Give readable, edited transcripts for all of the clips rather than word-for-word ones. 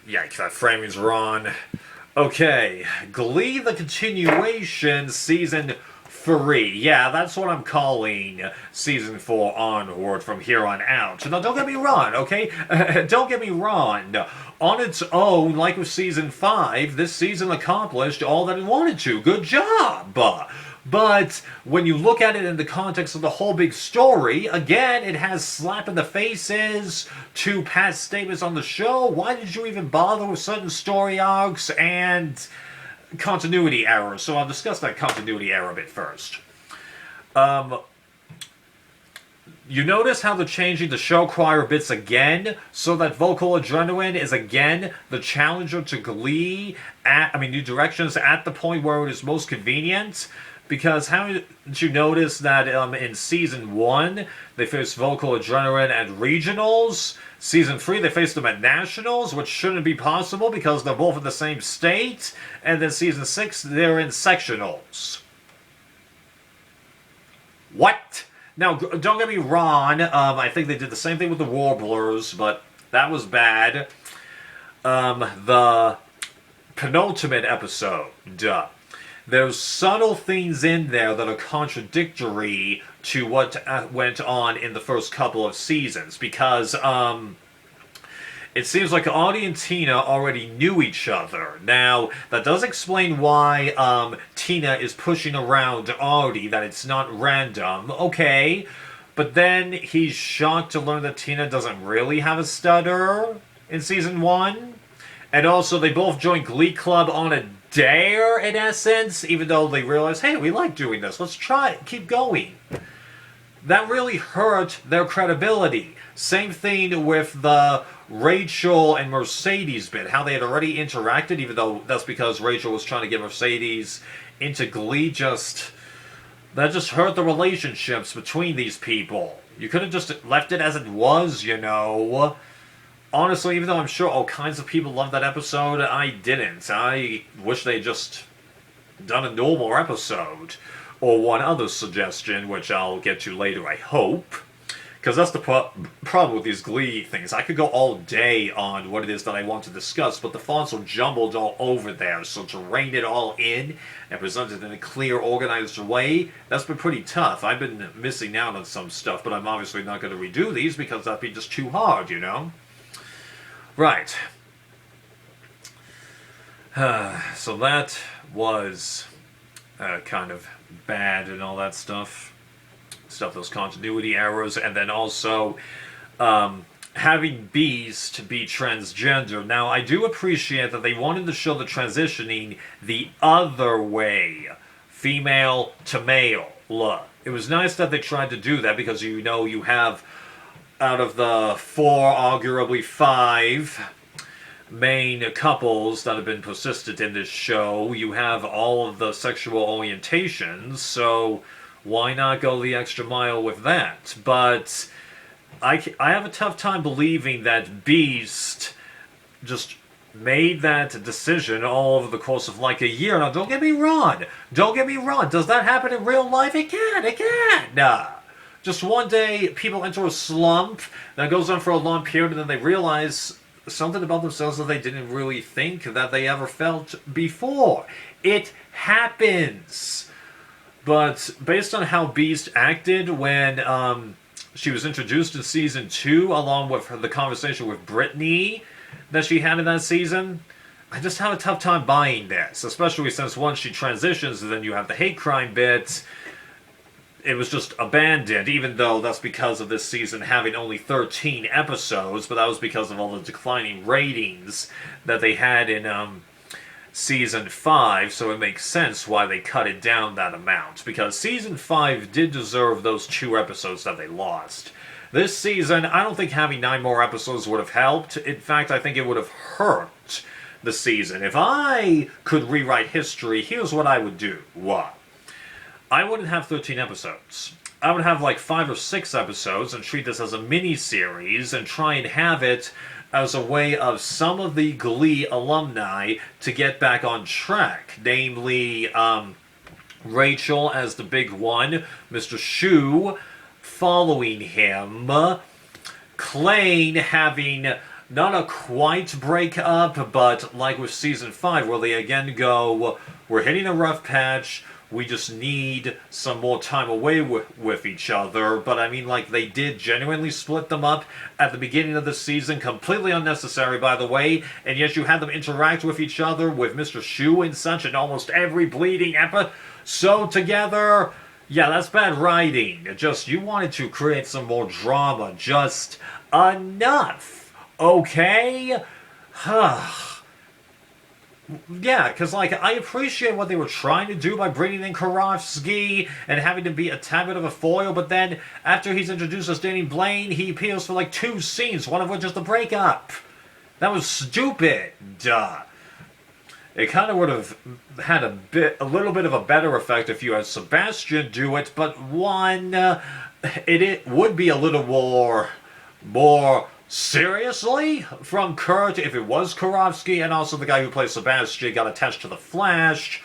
Yikes, that framing's wrong. Okay, Glee the continuation, season 3. Yeah, that's what I'm calling season 4 onward from here on out. Now, don't get me wrong, okay? Don't get me wrong. On its own, like with season 5, this season accomplished all that it wanted to. Good job! But when you look at it in the context of the whole big story, again, it has slap in the faces to past statements on the show. Why did you even bother with certain story arcs and continuity errors? So I'll discuss that continuity error a bit first. You notice how they're changing the show choir bits again, so that vocal adrenaline is again the challenger to Glee, New Directions at the point where it is most convenient. Because haven't you noticed that in Season 1, they faced Vocal Adrenaline at Regionals? Season 3, they faced them at Nationals, which shouldn't be possible because they're both in the same state. And then Season 6, they're in Sectionals. What? Now, don't get me wrong, I think they did the same thing with the Warblers, but that was bad. The penultimate episode, there's subtle things in there that are contradictory to what went on in the first couple of seasons, because it seems like Audie and Tina already knew each other. Now, that does explain why Tina is pushing around Audie, that it's not random, okay, but then he's shocked to learn that Tina doesn't really have a stutter in Season 1, and also they both joined Glee Club on a dare, in essence, even though they realize, hey, we like doing this, let's try it, keep going. That really hurt their credibility. Same thing with the Rachel and Mercedes bit, how they had already interacted, even though that's because Rachel was trying to get Mercedes into Glee. That just hurt the relationships between these people. You could have just left it as it was, you know. Honestly, even though I'm sure all kinds of people loved that episode, I didn't. I wish they'd just done a normal episode. Or one other suggestion, which I'll get to later, I hope. Because that's the problem with these Glee things. I could go all day on what it is that I want to discuss, but the fonts are jumbled all over there. So to rein it all in and present it in a clear, organized way, that's been pretty tough. I've been missing out on some stuff, but I'm obviously not going to redo these because that'd be just too hard, you know? Right. So that was kind of bad and all that stuff. Those continuity errors, and then also having Beast be transgender. Now, I do appreciate that they wanted to show the transitioning the other way, female to male. It was nice that they tried to do that because, you know, you have, out of the 4, arguably 5 main couples that have been persistent in this show, you have all of the sexual orientations, so why not go the extra mile with that? But I have a tough time believing that Beast just made that decision all over the course of like a year. Now, don't get me wrong. Does that happen in real life? It can. Just one day, people enter a slump that goes on for a long period, and then they realize something about themselves that they didn't really think that they ever felt before. It happens. But based on how Beast acted when she was introduced in Season 2, along with the conversation with Brittany that she had in that season, I just have a tough time buying this. Especially since once she transitions, and then you have the hate crime bit, it was just abandoned, even though that's because of this season having only 13 episodes, but that was because of all the declining ratings that they had in Season 5, so it makes sense why they cut it down that amount, because Season 5 did deserve those 2 episodes that they lost. This season, I don't think having 9 more episodes would have helped. In fact, I think it would have hurt the season. If I could rewrite history, here's what I would do. What? I wouldn't have 13 episodes. I would have like 5 or 6 episodes and treat this as a mini-series and try and have it as a way of some of the Glee alumni to get back on track. Namely, Rachel as the big one, Mr. Shu following him, Klaine having not a quite break up, but like with season 5, where they again go, we're hitting a rough patch, we just need some more time away with each other. But I mean, like, they did genuinely split them up at the beginning of the season, completely unnecessary, by the way, and yet you had them interact with each other, with Mr. Shu and such, in almost every bleeding episode together. Yeah, that's bad writing. Just, you wanted to create some more drama. Just enough. Okay? Yeah, because, like, I appreciate what they were trying to do by bringing in Karofsky and having to be a tad bit of a foil, but then, after he's introduced as Danny Blaine, he appears for, like, 2 scenes, one of which is the breakup. That was stupid. Duh. It kind of would have had a little bit of a better effect if you had Sebastian do it, but it would be a little more seriously from Kurt if it was Karofsky, and also the guy who plays Sebastian got attached to the Flash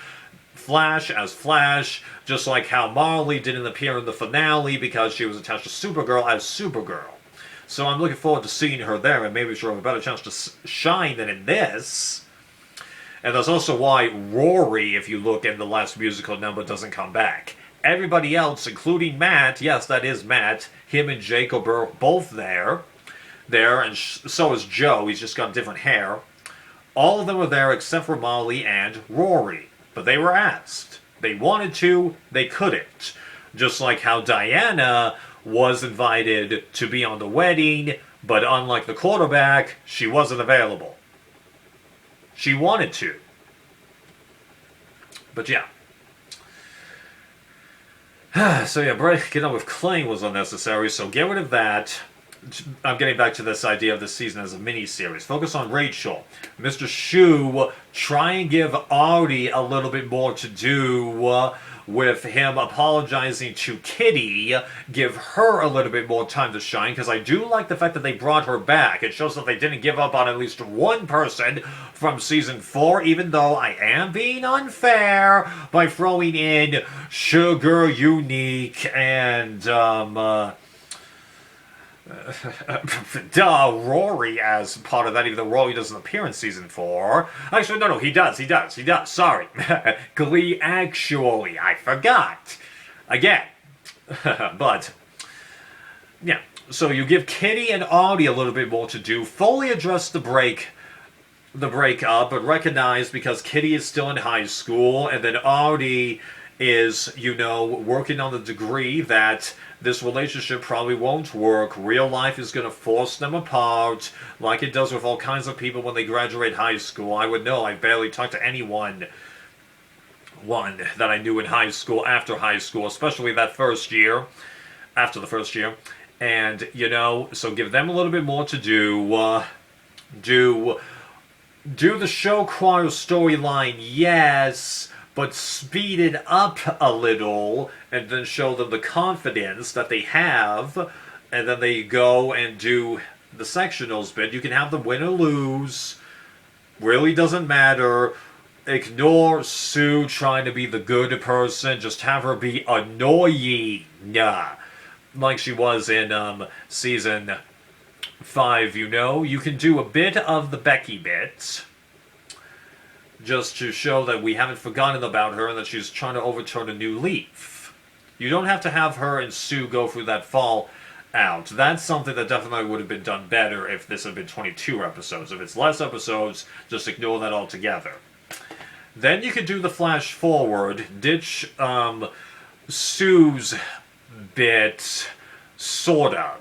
as Flash, just like how Marley didn't appear in the finale because she was attached to Supergirl as Supergirl. So I'm looking forward to seeing her there, and maybe she'll have a better chance to shine than in this. And that's also why Rory, if you look in the last musical number, doesn't come back. Everybody else, including Matt, yes, that is Matt, him and Jacob are both there, and so is Joe, he's just got different hair. All of them are there except for Molly and Rory. But they were asked. They wanted to, they couldn't. Just like how Diana was invited to be on the wedding, but unlike the quarterback, she wasn't available. She wanted to. But yeah. So yeah, breaking up with Klain was unnecessary, so get rid of that. I'm getting back to this idea of this season as a mini-series. Focus on Rachel. Mr. Shu, try and give Artie a little bit more to do with him apologizing to Kitty. Give her a little bit more time to shine, because I do like the fact that they brought her back. It shows that they didn't give up on at least one person from Season 4, even though I am being unfair by throwing in Sugar, Unique, and, Rory as part of that, even though Rory doesn't appear in Season 4. Actually, no, he does, sorry. Glee, actually, I forgot. Again. But, yeah, so you give Kitty and Audie a little bit more to do, fully address the breakup, but recognize because Kitty is still in high school, and then Audie is, working on the degree that this relationship probably won't work. Real life is going to force them apart, like it does with all kinds of people when they graduate high school. I would know. I barely talked to anyone that I knew in high school, after high school, especially that first year, after the first year. And, so give them a little bit more to do. Do the show choir storyline, yes, but speed it up a little, and then show them the confidence that they have, and then they go and do the sectionals bit. You can have them win or lose. Really doesn't matter. Ignore Sue trying to be the good person. Just have her be annoying. Like she was in Season 5, You can do a bit of the Becky bit, just to show that we haven't forgotten about her and that she's trying to overturn a new leaf. You don't have to have her and Sue go through that fallout. That's something that definitely would have been done better if this had been 22 episodes. If it's less episodes, just ignore that altogether. Then you could do the flash forward, ditch Sue's bit, sorta.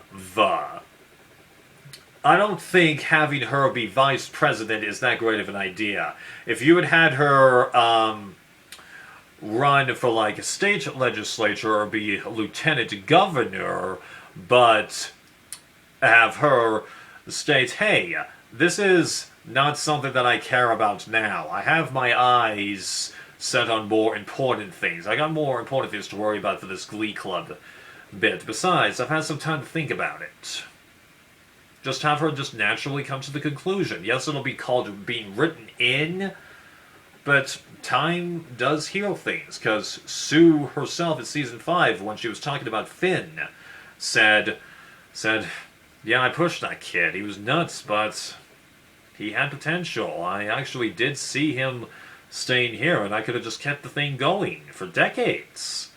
I don't think having her be vice president is that great of an idea. If you had her run for like a state legislature or be lieutenant governor, but have her state, hey, this is not something that I care about now. I have my eyes set on more important things. I got more important things to worry about for this Glee Club bit. Besides, I've had some time to think about it. Just have her just naturally come to the conclusion. Yes, it'll be called being written in, but time does heal things, because Sue herself in Season 5, when she was talking about Finn, said, Yeah, I pushed that kid. He was nuts, but he had potential. I actually did see him staying here, and I could have just kept the thing going for decades.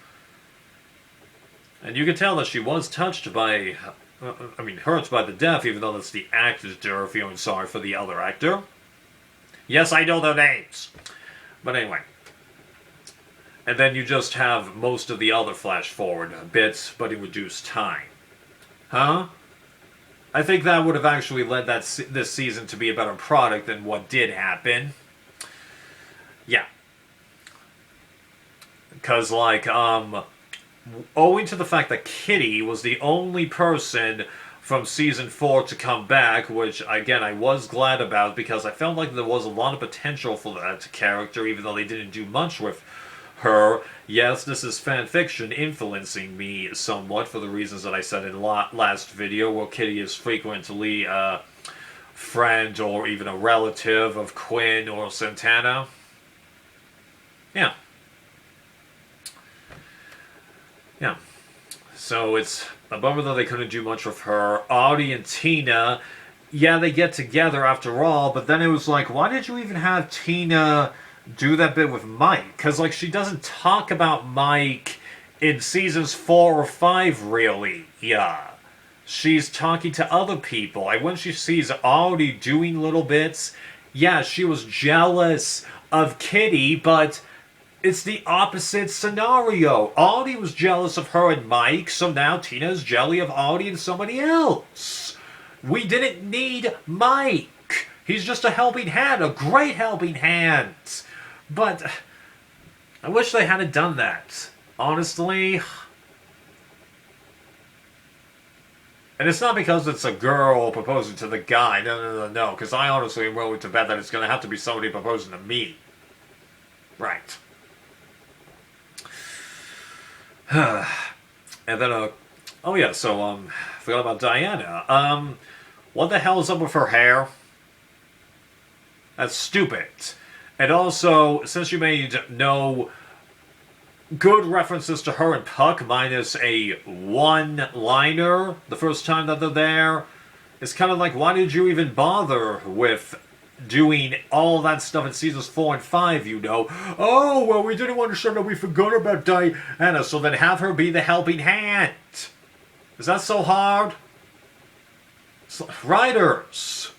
And you could tell that she was touched by, hurt by the death, even though that's the actor feeling sorry for the other actor. Yes, I know their names. But anyway. And then you just have most of the other flash forward bits, but in reduced time. Huh? I think that would have actually led this season to be a better product than what did happen. Yeah. Because, owing to the fact that Kitty was the only person from Season 4 to come back, which, again, I was glad about because I felt like there was a lot of potential for that character, even though they didn't do much with her. Yes, this is fan fiction influencing me somewhat for the reasons that I said in last video, where Kitty is frequently a friend or even a relative of Quinn or Santana. Yeah. Yeah. So it's a bummer that they couldn't do much with her. Audie and Tina, yeah, they get together after all, but then it was like, why did you even have Tina do that bit with Mike? Because, she doesn't talk about Mike in seasons 4 or 5, really. Yeah. She's talking to other people. And when she sees Audie doing little bits, yeah, she was jealous of Kitty, but it's the opposite scenario. Audie was jealous of her and Mike, so now Tina's jelly of Audie and somebody else. We didn't need Mike. He's just a helping hand, a great helping hand. But I wish they hadn't done that. Honestly. And it's not because it's a girl proposing to the guy. No. Because I honestly am willing to bet that it's going to have to be somebody proposing to me. Right. And then, oh yeah, so, forgot about Diana. What the hell is up with her hair? That's stupid. And also, since you made no good references to her and Puck, minus a one-liner the first time that they're there, it's kind of like, why did you even bother with doing all that stuff in seasons 4 and 5, you know? Oh, well, we didn't want to show that we forgot about Diana, so then have her be the helping hand. Is that so hard? Writers.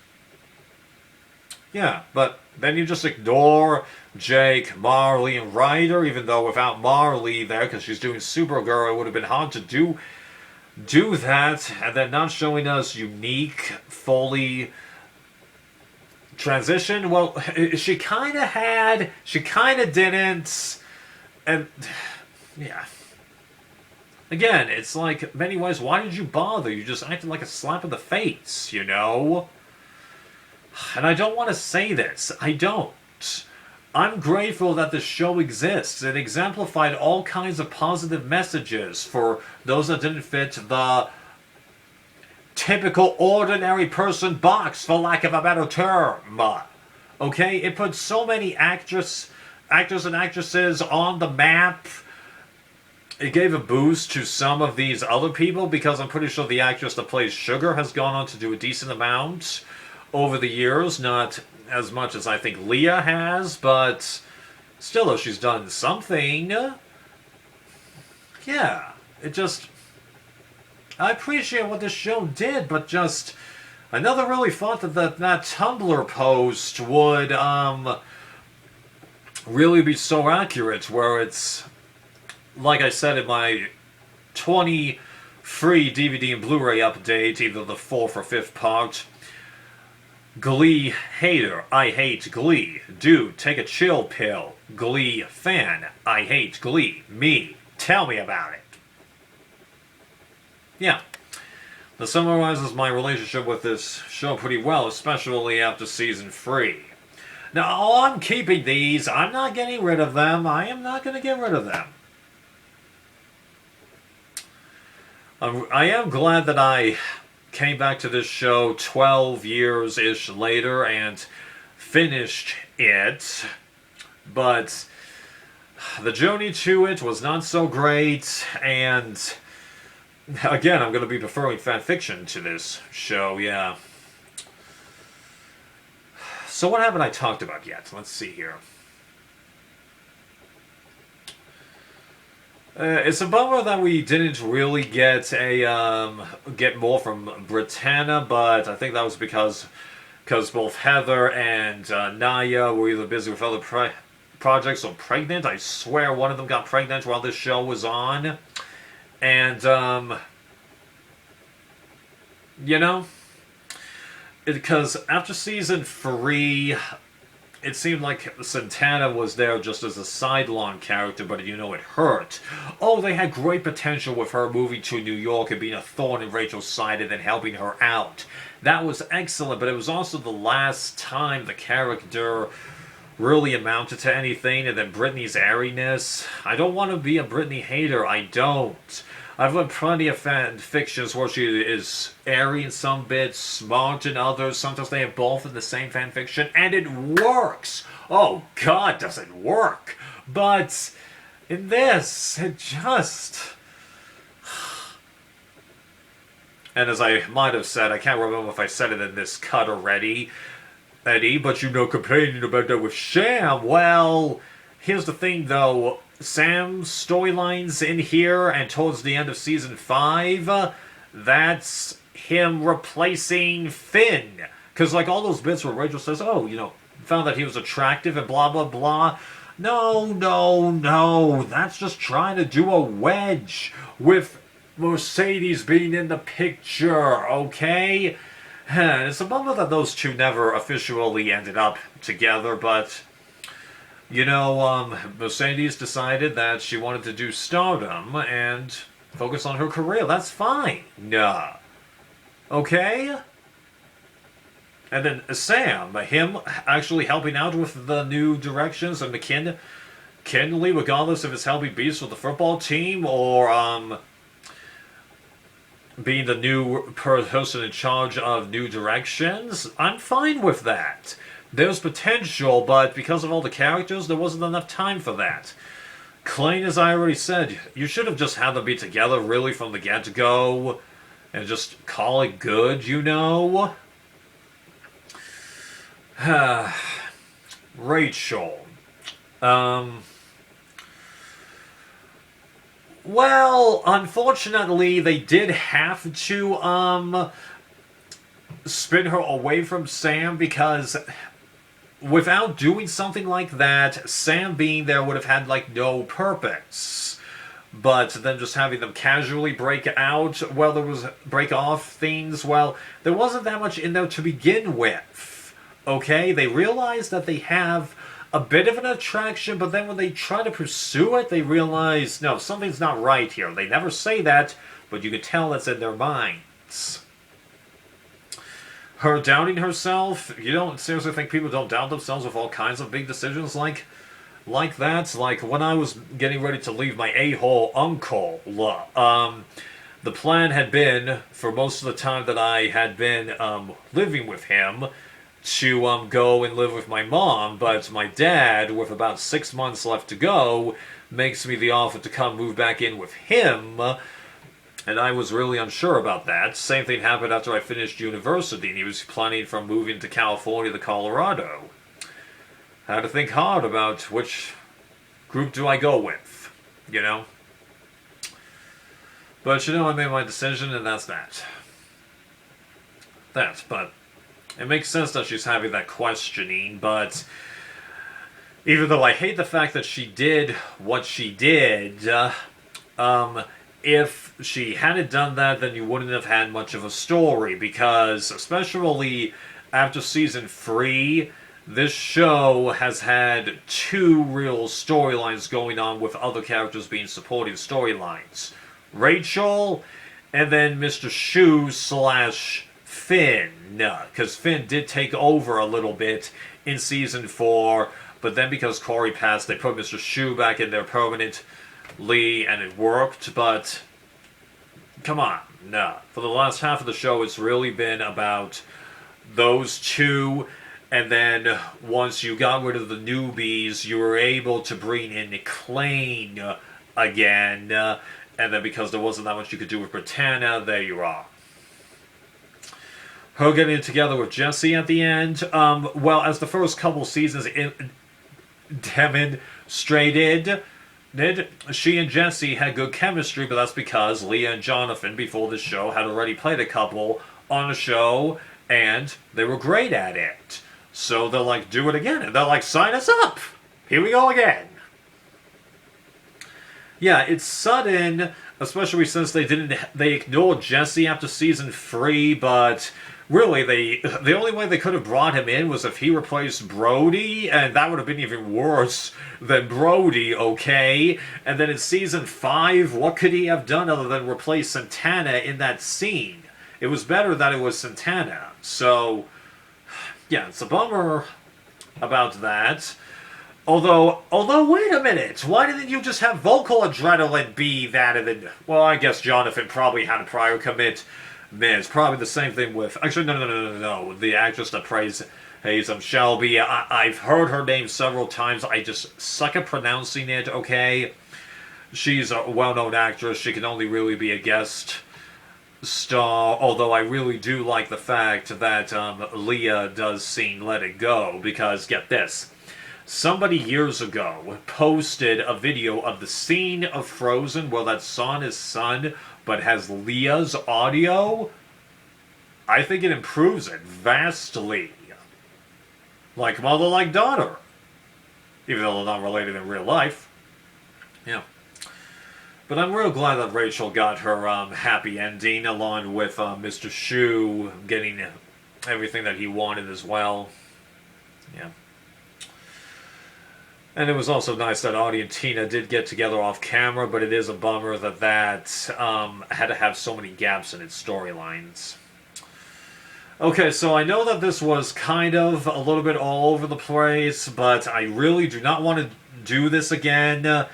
Yeah, but then you just ignore Jake, Marley, and Ryder, even though without Marley there, because she's doing Supergirl, it would have been hard to do that, and then not showing us unique, fully transition. Well, she kind of had, she kind of didn't, and yeah. Again, it's like, many ways, why did you bother? You just acted like a slap in the face, you know? And I don't want to say this. I don't. I'm grateful that the show exists. It exemplified all kinds of positive messages for those that didn't fit the typical ordinary person box, for lack of a better term. Okay? It put so many actors and actresses on the map. It gave a boost to some of these other people, because I'm pretty sure the actress that plays Sugar has gone on to do a decent amount over the years. Not as much as I think Leah has, but still, if she's done something, yeah, it just, I appreciate what this show did, but just, I never really thought that Tumblr post would, really be so accurate, where it's, like I said in my 20 free DVD and Blu-ray update, either the 4th or 5th part, Glee hater, I hate Glee. Dude, take a chill pill. Glee fan, I hate Glee. Me, tell me about it. Yeah. That summarizes my relationship with this show pretty well, especially after season 3. Now, I'm keeping these. I'm not getting rid of them. I am not going to get rid of them. I am glad that I came back to this show 12 years-ish later and finished it, but the journey to it was not so great, and again, I'm going to be preferring fan fiction to this show, yeah. So what haven't I talked about yet? Let's see here. It's a bummer that we didn't really get more from Britannia, but I think that was because both Heather and Naya were either busy with other projects or pregnant. I swear one of them got pregnant while this show was on. And, you know, because after season 3, it seemed like Santana was there just as a sideline character, but it hurt. Oh, they had great potential with her moving to New York and being a thorn in Rachel's side and then helping her out. That was excellent, but it was also the last time the character really amounted to anything, and then Britney's airiness. I don't want to be a Britney hater, I don't. I've read plenty of fan fictions where she is airy in some bits, smart in others. Sometimes they have both in the same fan fiction, and it works. Oh God, does it work? But in this, it just... And as I might have said, I can't remember if I said it in this cut already, Eddie, but complaining about that with Sham. Well, here's the thing though. Sam's storylines in here and towards the end of season 5, that's him replacing Finn. Because, like, all those bits where Rachel says, oh, found that he was attractive and blah, blah, blah. No. That's just trying to do a wedge with Mercedes being in the picture, okay? It's a bummer that those two never officially ended up together, but... Mercedes decided that she wanted to do stardom and focus on her career. That's fine. Nah. Okay? And then Sam, him actually helping out with the new directions and McKinley, regardless if it's helping Beast with the football team or being the new person in charge of new directions, I'm fine with that. There's potential, but because of all the characters, there wasn't enough time for that. Klain, as I already said, you should have just had them be together really from the get-go and just call it good, Rachel. Well, unfortunately, they did have to, spin her away from Sam because... without doing something like that, Sam being there would have had, no purpose. But then just having them casually break off things, well, there wasn't that much in there to begin with. Okay? They realize that they have a bit of an attraction, but then when they try to pursue it, they realize, no, something's not right here. They never say that, but you can tell that's in their minds. Her doubting herself, you don't seriously think people don't doubt themselves with all kinds of big decisions like that? Like, when I was getting ready to leave my a-hole uncle, the plan had been, for most of the time that I had been living with him, to go and live with my mom, but my dad, with about 6 months left to go, makes me the offer to come move back in with him. And I was really unsure about that. Same thing happened after I finished university, and he was planning from moving to California to Colorado. I had to think hard about which group do I go with, But, I made my decision, and that's that. But it makes sense that she's having that questioning, but... even though I hate the fact that she did what she did, if she hadn't done that, then you wouldn't have had much of a story, because, especially after season 3, this show has had 2 real storylines going on with other characters being supporting storylines. Rachel, and then Mr. Shu / Finn, because Finn did take over a little bit in season 4, but then because Corey passed, they put Mr. Shu back in there permanently, and it worked, but come on, no. For the last half of the show, it's really been about those two, and then once you got rid of the newbies, you were able to bring in Klain again, And then because there wasn't that much you could do with Britannia, there you are. Her getting together with Jesse at the end. Well, as the first couple seasons demonstrated, she and Jesse had good chemistry, but that's because Leah and Jonathan, before the show, had already played a couple on a show, and they were great at it. So they're like, do it again. And they're like, sign us up. Here we go again. Yeah, it's sudden, especially since they ignored Jesse after season 3, but really, the only way they could have brought him in was if he replaced Brody, and that would have been even worse than Brody, okay? And then in season 5, what could he have done other than replace Santana in that scene? It was better that it was Santana. So, yeah, it's a bummer about that. Although, wait a minute. Why didn't you just have vocal adrenaline be that and then... Well, I guess Jonathan probably had a prior commitment. It's probably the same thing with... Actually, no. The actress that plays Shelby. I've heard her name several times. I just suck at pronouncing it, okay? She's a well-known actress. She can only really be a guest star. Although I really do like the fact that Leah does sing Let It Go. Because, get this... Somebody years ago posted a video of the scene of Frozen where that song is sung but has Leah's audio. I think it improves it vastly. Like mother, like daughter. Even though they're not related in real life. Yeah. But I'm real glad that Rachel got her happy ending along with Mr. Shu getting everything that he wanted as well. Yeah. And it was also nice that Audie and Tina did get together off camera, but it is a bummer that had to have so many gaps in its storylines. Okay, so I know that this was kind of a little bit all over the place, but I really do not want to do this again.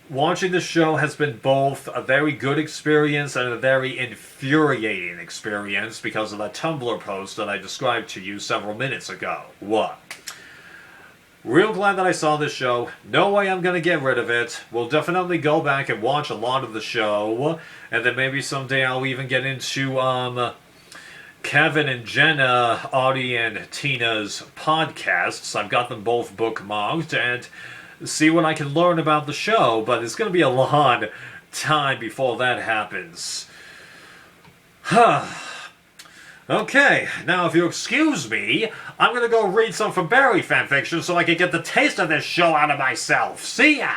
Watching the show has been both a very good experience and a very infuriating experience because of that Tumblr post that I described to you several minutes ago. What? Real glad that I saw this show. No way I'm going to get rid of it. We'll definitely go back and watch a lot of the show. And then maybe someday I'll even get into Kevin and Jenna, Audie and Tina's podcasts. I've got them both bookmarked and see what I can learn about the show. But it's going to be a long time before that happens. Okay, now if you excuse me, I'm gonna go read some from Barry fanfiction so I can get the taste of this show out of myself. See ya!